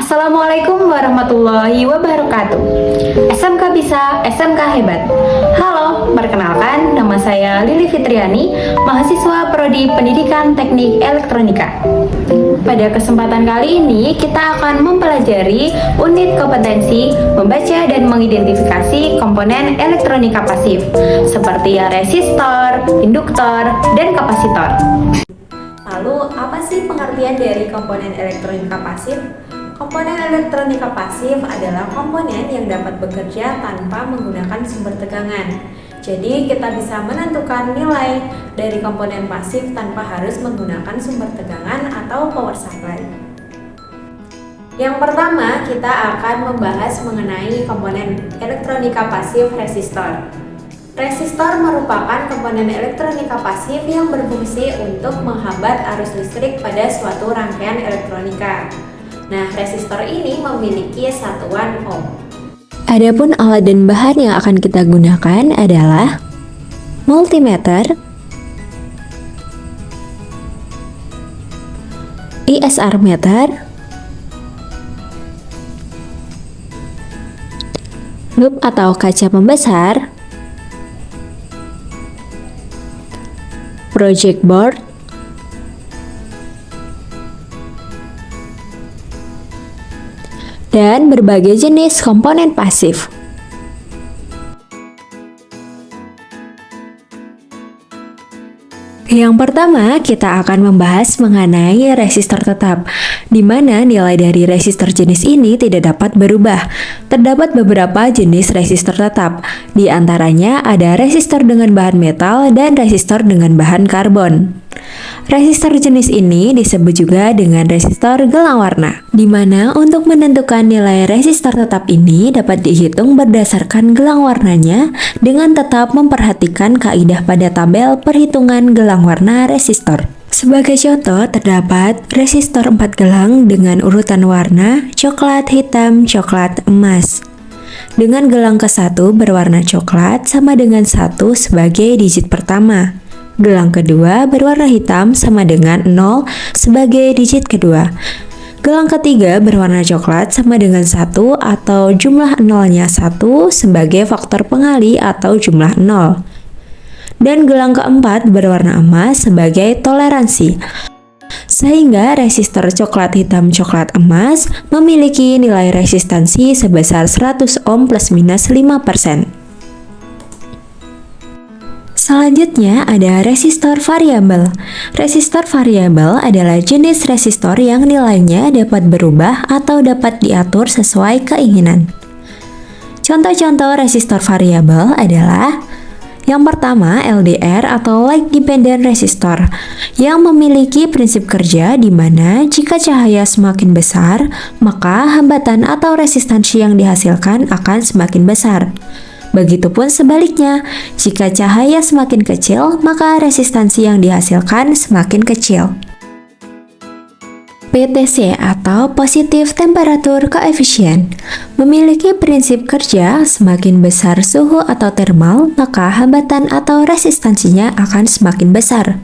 Assalamualaikum warahmatullahi wabarakatuh. SMK bisa, SMK hebat. Halo, perkenalkan nama saya Lili Fitriani, mahasiswa Prodi Pendidikan Teknik Elektronika. Pada kesempatan kali ini kita akan mempelajari unit kompetensi membaca dan mengidentifikasi komponen elektronika pasif seperti resistor, induktor, dan kapasitor. Lalu, apa sih pengertian dari komponen elektronika pasif? Komponen elektronika pasif adalah komponen yang dapat bekerja tanpa menggunakan sumber tegangan. Jadi, kita bisa menentukan nilai dari komponen pasif tanpa harus menggunakan sumber tegangan atau power supply. Yang pertama, kita akan membahas mengenai komponen elektronika pasif resistor. Resistor merupakan komponen elektronika pasif yang berfungsi untuk menghambat arus listrik pada suatu rangkaian elektronika. Nah, resistor ini memiliki satuan ohm. Adapun alat dan bahan yang akan kita gunakan adalah multimeter, ISR meter, loupe atau kaca pembesar, project board, dan berbagai jenis komponen pasif. Yang pertama, kita akan membahas mengenai resistor tetap, di mana nilai dari resistor jenis ini tidak dapat berubah. Terdapat beberapa jenis resistor tetap, di antaranya ada resistor dengan bahan metal dan resistor dengan bahan karbon. Resistor jenis ini disebut juga dengan resistor gelang warna, di mana untuk menentukan nilai resistor tetap ini dapat dihitung berdasarkan gelang warnanya dengan tetap memperhatikan kaidah pada tabel perhitungan gelang warna resistor. Sebagai contoh, terdapat resistor 4 gelang dengan urutan warna coklat, hitam, coklat, emas. Dengan gelang ke-1 berwarna coklat sama dengan 1 sebagai digit pertama. Gelang kedua berwarna hitam sama dengan 0 sebagai digit kedua. Gelang ketiga berwarna coklat sama dengan 1 atau jumlah nolnya 1 sebagai faktor pengali atau jumlah 0. Dan gelang keempat berwarna emas sebagai toleransi. Sehingga resistor coklat hitam coklat emas memiliki nilai resistansi sebesar 100 ohm plus minus 5%. Selanjutnya ada resistor variabel. Resistor variabel adalah jenis resistor yang nilainya dapat berubah atau dapat diatur sesuai keinginan. Contoh-contoh resistor variabel adalah yang pertama LDR atau Light Dependent Resistor yang memiliki prinsip kerja di mana jika cahaya semakin besar, maka hambatan atau resistansi yang dihasilkan akan semakin besar. Begitupun sebaliknya, jika cahaya semakin kecil, maka resistansi yang dihasilkan semakin kecil. PTC atau Positive Temperature Coefficient memiliki prinsip kerja semakin besar suhu atau thermal, maka hambatan atau resistansinya akan semakin besar.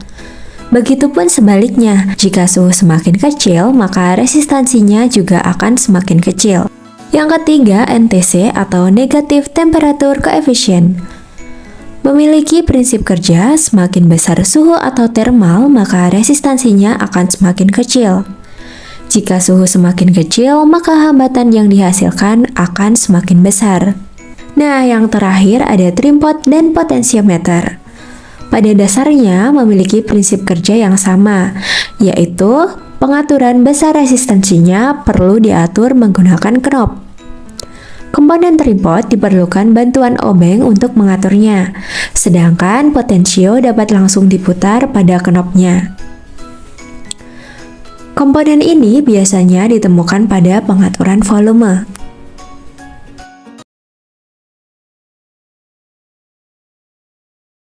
Begitupun sebaliknya, jika suhu semakin kecil, maka resistansinya juga akan semakin kecil. Yang ketiga, NTC atau Negative Temperature Coefficient memiliki prinsip kerja semakin besar suhu atau thermal, maka resistansinya akan semakin kecil. Jika suhu semakin kecil, maka hambatan yang dihasilkan akan semakin besar. Nah, yang terakhir ada trim pot dan potentiometer. Pada dasarnya memiliki prinsip kerja yang sama, yaitu pengaturan besar resistansinya perlu diatur menggunakan knob. Komponen trim pot diperlukan bantuan obeng untuk mengaturnya, sedangkan potensio dapat langsung diputar pada knobnya. Komponen ini biasanya ditemukan pada pengaturan volume.